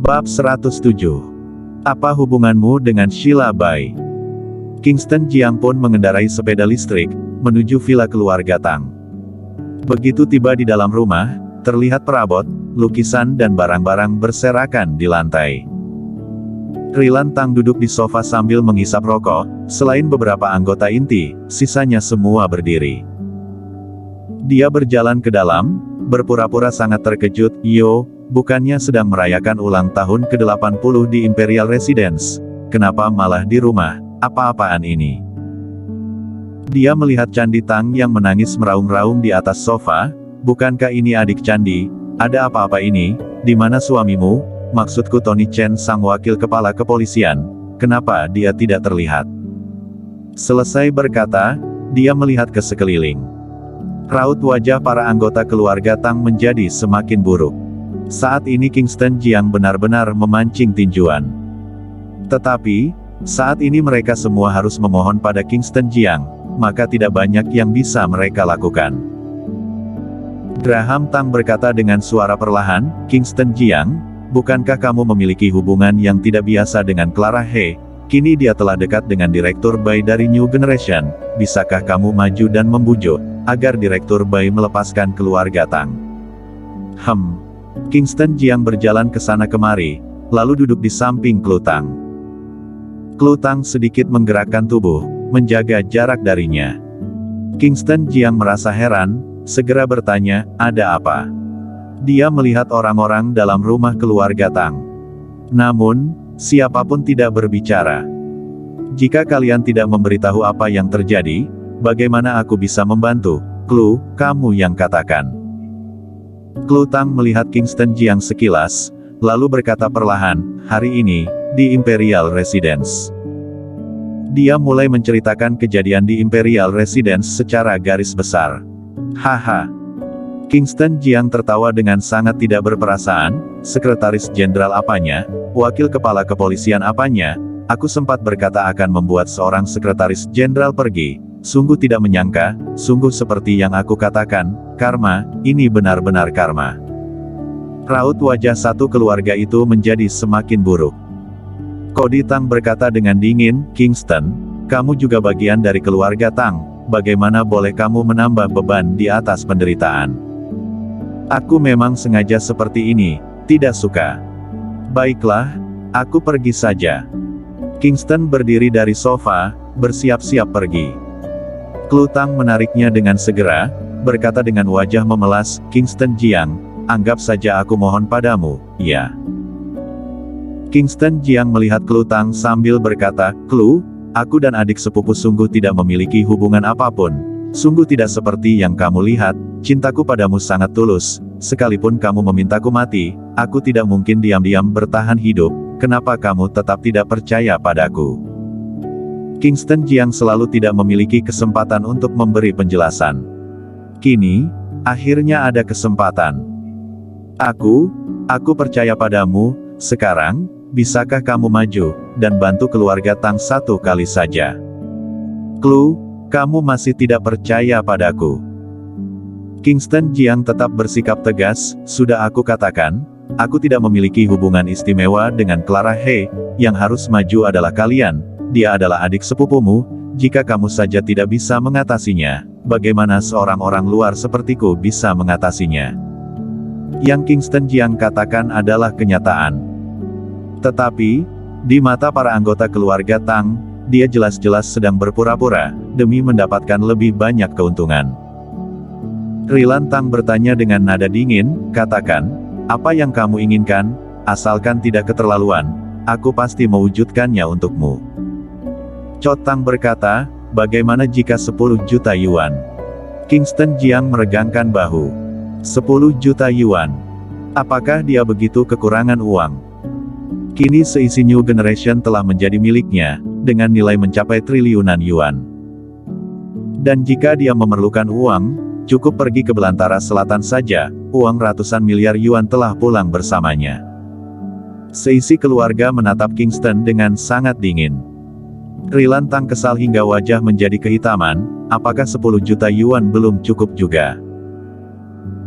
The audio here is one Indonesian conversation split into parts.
Bab 107. Apa hubunganmu dengan Sheila Bai? Kingston Jiang pun mengendarai sepeda listrik, menuju villa keluarga Tang. Begitu tiba di dalam rumah, terlihat perabot, lukisan dan barang-barang berserakan di lantai. Rilan Tang duduk di sofa sambil menghisap rokok, selain beberapa anggota inti, sisanya semua berdiri. Dia berjalan ke dalam, berpura-pura sangat terkejut. "Yo, bukannya sedang merayakan ulang tahun ke-80 di Imperial Residence? Kenapa malah di rumah? Apa-apaan ini?" Dia melihat Candi Tang yang menangis meraung-raung di atas sofa. "Bukankah ini adik Candi? Ada apa-apa ini? Di mana suamimu? Maksudku Tony Chen, sang wakil kepala kepolisian. Kenapa dia tidak terlihat?" Selesai berkata, dia melihat ke sekeliling. Raut wajah para anggota keluarga Tang menjadi semakin buruk. Saat ini Kingston Jiang benar-benar memancing tinjuan. Tetapi, saat ini mereka semua harus memohon pada Kingston Jiang, maka tidak banyak yang bisa mereka lakukan. Graham Tang berkata dengan suara perlahan, "Kingston Jiang, bukankah kamu memiliki hubungan yang tidak biasa dengan Clara He? Kini dia telah dekat dengan Direktur Bai dari New Generation. Bisakah kamu maju dan membujuk agar Direktur Bai melepaskan keluarga Tang?" Kingston Jiang berjalan ke sana kemari, lalu duduk di samping Klu Tang. Klu Tang sedikit menggerakkan tubuh, menjaga jarak darinya. Kingston Jiang merasa heran, segera bertanya, "Ada apa?" Dia melihat orang-orang dalam rumah keluarga Tang. Namun, siapapun tidak berbicara. "Jika kalian tidak memberitahu apa yang terjadi, bagaimana aku bisa membantu? Klu, kamu yang katakan." Klu Tang melihat Kingston Jiang sekilas, lalu berkata perlahan, "Hari ini, di Imperial Residence." Dia mulai menceritakan kejadian di Imperial Residence secara garis besar. "Haha." Kingston Jiang tertawa dengan sangat tidak berperasaan. "Sekretaris Jenderal apanya? Wakil kepala kepolisian apanya? Aku sempat berkata akan membuat seorang sekretaris jenderal pergi. Sungguh tidak menyangka, sungguh seperti yang aku katakan, karma, ini benar-benar karma." Raut wajah satu keluarga itu menjadi semakin buruk. Cody Tang berkata dengan dingin, "Kingston, kamu juga bagian dari keluarga Tang, bagaimana boleh kamu menambah beban di atas penderitaan?" "Aku memang sengaja seperti ini, tidak suka." "Baiklah, aku pergi saja." Kingston berdiri dari sofa, bersiap-siap pergi. Klu Tang menariknya dengan segera, berkata dengan wajah memelas, "Kingston Jiang, anggap saja aku mohon padamu, ya." Kingston Jiang melihat Klu Tang sambil berkata, "Klu, aku dan adik sepupu sungguh tidak memiliki hubungan apapun. Sungguh tidak seperti yang kamu lihat, cintaku padamu sangat tulus, sekalipun kamu memintaku mati, aku tidak mungkin diam-diam bertahan hidup. Kenapa kamu tetap tidak percaya padaku?" Kingston Jiang selalu tidak memiliki kesempatan untuk memberi penjelasan. Kini, akhirnya ada kesempatan. Aku percaya padamu. Sekarang, bisakah kamu maju, dan bantu keluarga Tang satu kali saja?" "Klu, kamu masih tidak percaya padaku?" Kingston Jiang tetap bersikap tegas, "Sudah aku katakan, aku tidak memiliki hubungan istimewa dengan Clara He, yang harus maju adalah kalian. Dia adalah adik sepupumu, jika kamu saja tidak bisa mengatasinya, bagaimana seorang orang luar sepertiku bisa mengatasinya?" Yang Kingston Jiang katakan adalah kenyataan. Tetapi, di mata para anggota keluarga Tang, dia jelas-jelas sedang berpura-pura, demi mendapatkan lebih banyak keuntungan. Rilan Tang bertanya dengan nada dingin, "Katakan, apa yang kamu inginkan, asalkan tidak keterlaluan, aku pasti mewujudkannya untukmu." Chot Tang berkata, "Bagaimana jika 10 juta yuan?" Kingston Jiang meregangkan bahu. 10 juta yuan. Apakah dia begitu kekurangan uang? Kini seisi New Generation telah menjadi miliknya, dengan nilai mencapai triliunan yuan. Dan jika dia memerlukan uang, cukup pergi ke belantara selatan saja, uang ratusan miliar yuan telah pulang bersamanya. Seisi keluarga menatap Kingston dengan sangat dingin. Rilan Tang kesal hingga wajah menjadi kehitaman. "Apakah 10 juta yuan belum cukup juga?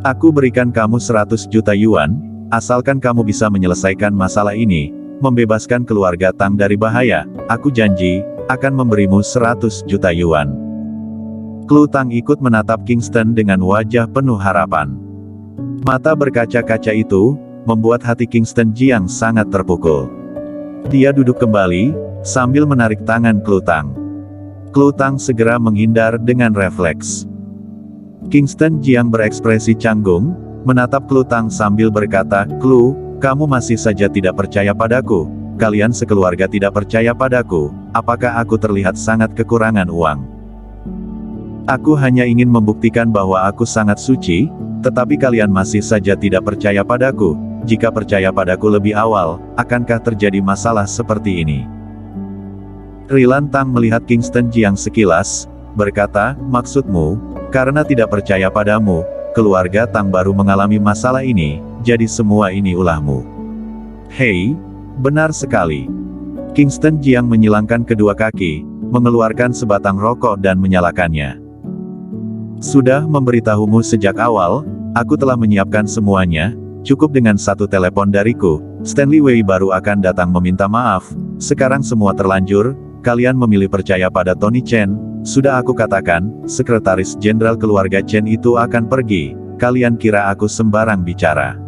Aku berikan kamu 100 juta yuan, Asalkan kamu bisa menyelesaikan masalah ini, membebaskan keluarga Tang dari bahaya, aku janji, akan memberimu 100 juta yuan. Klu Tang ikut menatap Kingston dengan wajah penuh harapan. Mata berkaca-kaca itu, membuat hati Kingston Jiang sangat terpukul. Dia duduk kembali, sambil menarik tangan Klu Tang. Klu Tang segera menghindar dengan refleks. Kingston Jiang berekspresi canggung, menatap Klu Tang sambil berkata, "Klu, kamu masih saja tidak percaya padaku. Kalian sekeluarga tidak percaya padaku. Apakah aku terlihat sangat kekurangan uang? Aku hanya ingin membuktikan bahwa aku sangat suci, tetapi kalian masih saja tidak percaya padaku. Jika percaya padaku lebih awal, akankah terjadi masalah seperti ini?" Rilan Tang melihat Kingston Jiang sekilas, berkata, "Maksudmu, karena tidak percaya padamu, keluarga Tang baru mengalami masalah ini, jadi semua ini ulahmu." "Hei, benar sekali." Kingston Jiang menyilangkan kedua kaki, mengeluarkan sebatang rokok dan menyalakannya. "Sudah memberitahumu sejak awal, aku telah menyiapkan semuanya, cukup dengan satu telepon dariku, Stanley Wei baru akan datang meminta maaf, sekarang semua terlanjur, kalian memilih percaya pada Tony Chen, sudah aku katakan, sekretaris jenderal keluarga Chen itu akan pergi, kalian kira aku sembarang bicara."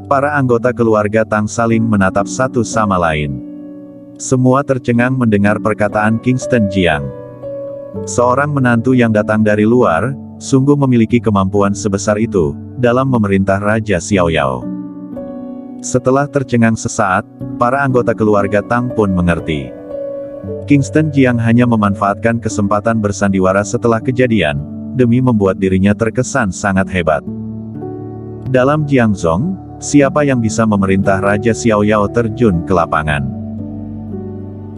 Para anggota keluarga Tang saling menatap satu sama lain. Semua tercengang mendengar perkataan Kingston Jiang. Seorang menantu yang datang dari luar, sungguh memiliki kemampuan sebesar itu, dalam memerintah Raja Xiaoyao. Setelah tercengang sesaat, para anggota keluarga Tang pun mengerti. Kingston Jiang hanya memanfaatkan kesempatan bersandiwara setelah kejadian, demi membuat dirinya terkesan sangat hebat. Dalam Jiangzhong, siapa yang bisa memerintah Raja Xiaoyao terjun ke lapangan?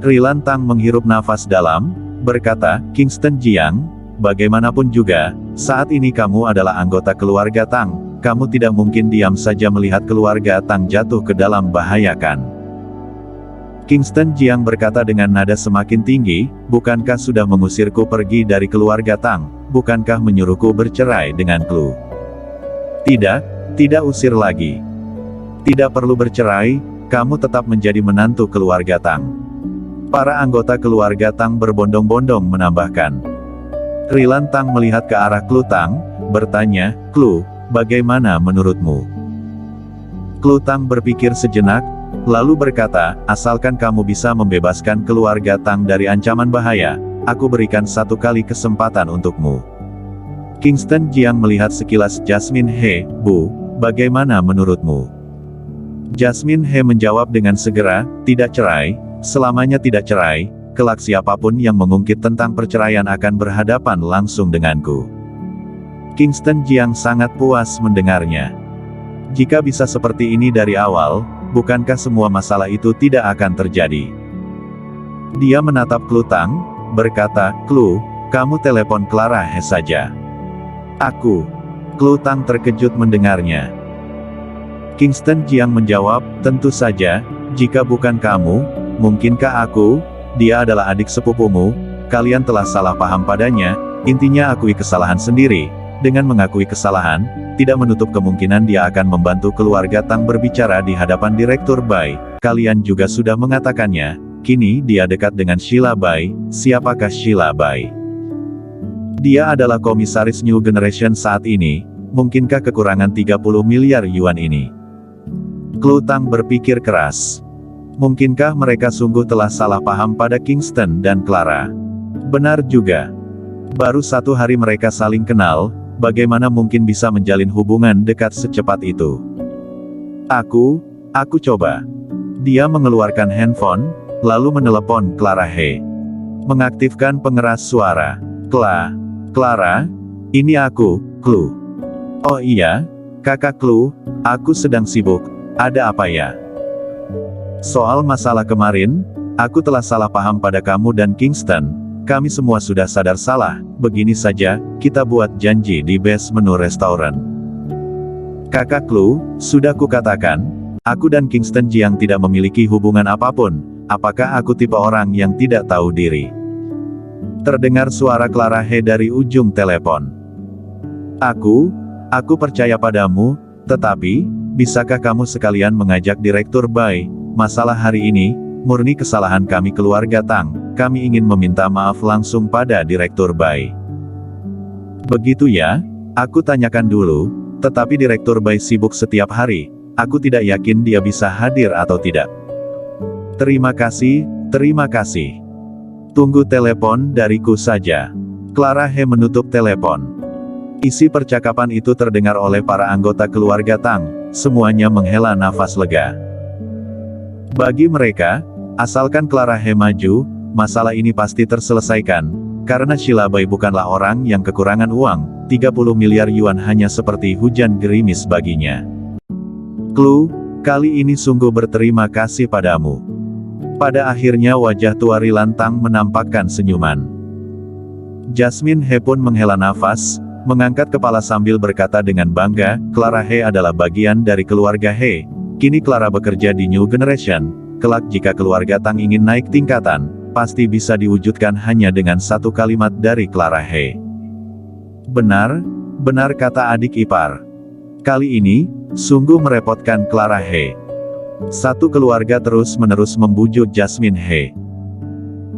Rilan Tang menghirup nafas dalam, berkata, "Kingston Jiang, bagaimanapun juga, saat ini kamu adalah anggota keluarga Tang, kamu tidak mungkin diam saja melihat keluarga Tang jatuh ke dalam bahaya kan?" Kingston Jiang berkata dengan nada semakin tinggi, "Bukankah sudah mengusirku pergi dari keluarga Tang? Bukankah menyuruhku bercerai dengan Klu?" "Tidak, tidak usir lagi. Tidak perlu bercerai, kamu tetap menjadi menantu keluarga Tang." Para anggota keluarga Tang berbondong-bondong menambahkan. Rilan Tang melihat ke arah Klu Tang, bertanya, "Klu, bagaimana menurutmu?" Klu Tang berpikir sejenak, lalu berkata, "Asalkan kamu bisa membebaskan keluarga Tang dari ancaman bahaya, aku berikan satu kali kesempatan untukmu." Kingston Jiang melihat sekilas Jasmine He, "Bu, bagaimana menurutmu?" Jasmine He menjawab dengan segera, "Tidak cerai, selamanya tidak cerai, kelak siapapun yang mengungkit tentang perceraian akan berhadapan langsung denganku." Kingston Jiang sangat puas mendengarnya. Jika bisa seperti ini dari awal, bukankah semua masalah itu tidak akan terjadi? Dia menatap Klu Tang, berkata, "Klu, kamu telepon Clara He saja." "Aku." Klu Tang terkejut mendengarnya. Kingston Jiang menjawab, "Tentu saja, jika bukan kamu, mungkinkah aku? Dia adalah adik sepupumu, kalian telah salah paham padanya, intinya akui kesalahan sendiri. Dengan mengakui kesalahan, tidak menutup kemungkinan dia akan membantu keluarga Tang berbicara di hadapan Direktur Bai. Kalian juga sudah mengatakannya, kini dia dekat dengan Sheila Bai. Siapakah Sheila Bai? Dia adalah komisaris New Generation saat ini, mungkinkah kekurangan 30 miliar yuan ini?" Klu Tang berpikir keras. Mungkinkah mereka sungguh telah salah paham pada Kingston dan Clara? Benar juga. Baru satu hari mereka saling kenal, bagaimana mungkin bisa menjalin hubungan dekat secepat itu? Aku coba." Dia mengeluarkan handphone, lalu menelepon Clara He. Mengaktifkan pengeras suara. Clara, ini aku, Klu." "Oh iya, kakak Klu, aku sedang sibuk, ada apa ya?" "Soal masalah kemarin, aku telah salah paham pada kamu dan Kingston, kami semua sudah sadar salah, begini saja, kita buat janji di base menu restoran." "Kakak Klu, sudah kukatakan, aku dan Kingston Jiang tidak memiliki hubungan apapun, apakah aku tipe orang yang tidak tahu diri?" Terdengar suara Clara He dari ujung telepon. Aku percaya padamu, tetapi, bisakah kamu sekalian mengajak Direktur Bai? Masalah hari ini, murni kesalahan kami keluarga Tang, kami ingin meminta maaf langsung pada Direktur Bai. Begitu ya? Aku tanyakan dulu, tetapi Direktur Bai sibuk setiap hari, aku tidak yakin dia bisa hadir atau tidak. Terima kasih, terima kasih. Tunggu telepon dariku saja. Clara He menutup telepon. Isi percakapan itu terdengar oleh para anggota keluarga Tang, semuanya menghela nafas lega. Bagi mereka, asalkan Clara He maju, masalah ini pasti terselesaikan, karena Sheila Bai bukanlah orang yang kekurangan uang, 30 miliar yuan hanya seperti hujan gerimis baginya. Klu, kali ini sungguh berterima kasih padamu. Pada akhirnya wajah tua Ri Lantang menampakkan senyuman. Jasmine He pun menghela nafas, mengangkat kepala sambil berkata dengan bangga, Clara He adalah bagian dari keluarga He. Kini Clara bekerja di New Generation, kelak jika keluarga Tang ingin naik tingkatan, pasti bisa diwujudkan hanya dengan satu kalimat dari Clara He. Benar, benar kata adik ipar. Kali ini, sungguh merepotkan Clara He. Satu keluarga terus-menerus membujuk Jasmine He.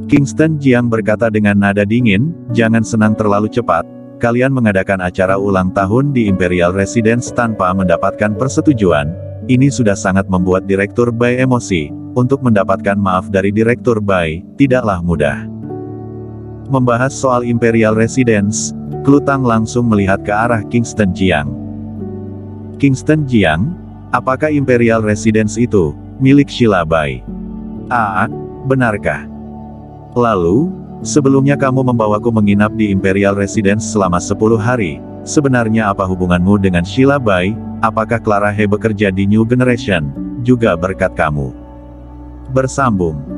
Kingston Jiang berkata dengan nada dingin, jangan senang terlalu cepat, kalian mengadakan acara ulang tahun di Imperial Residence tanpa mendapatkan persetujuan, ini sudah sangat membuat Direktur Bai emosi, untuk mendapatkan maaf dari Direktur Bai, tidaklah mudah. Membahas soal Imperial Residence, Klu Tang langsung melihat ke arah Kingston Jiang. Kingston Jiang, apakah Imperial Residence itu milik Sheila Bai? Benarkah? Lalu, sebelumnya kamu membawaku menginap di Imperial Residence selama 10 hari, sebenarnya apa hubunganmu dengan Sheila Bai? Apakah Clara He bekerja di New Generation, juga berkat kamu? Bersambung.